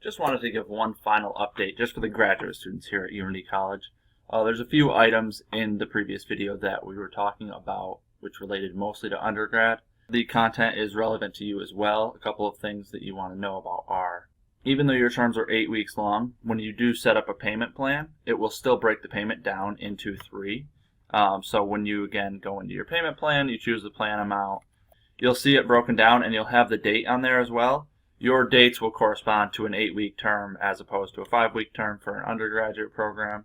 Just wanted to give one final update just for the graduate students here at Unity College. There's a few items in the previous video that we were talking about which related mostly to undergrad. The content is relevant to you as well. A couple of things that you want to know about are, even though your terms are 8 weeks long, when you do set up a payment plan, it will still break the payment down into 3. So when you again go into your payment plan, you choose the plan amount, you'll see it broken down and you'll have the date on there as well. Your dates will correspond to an 8-week term as opposed to a 5-week term for an undergraduate program.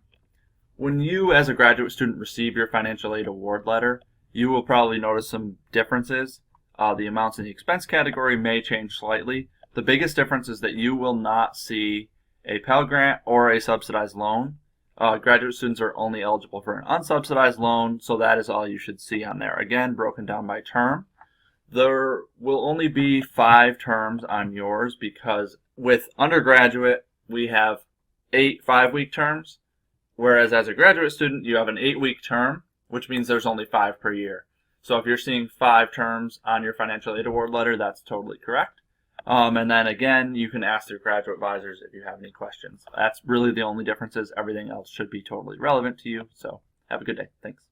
When you as a graduate student receive your financial aid award letter, you will probably notice some differences. The amounts in the expense category may change slightly. The biggest difference is that you will not see a Pell Grant or a subsidized loan. Graduate students are only eligible for an unsubsidized loan, so that is all you should see on there. Again, broken down by term. There will only be 5 terms on yours because with undergraduate, we have 8 5-week terms, whereas as a graduate student, you have an 8-week term, which means there's only 5 per year. So if you're seeing 5 terms on your financial aid award letter, that's totally correct. And then again, you can ask your graduate advisors if you have any questions. That's really the only differences. Everything else should be totally relevant to you. So have a good day. Thanks.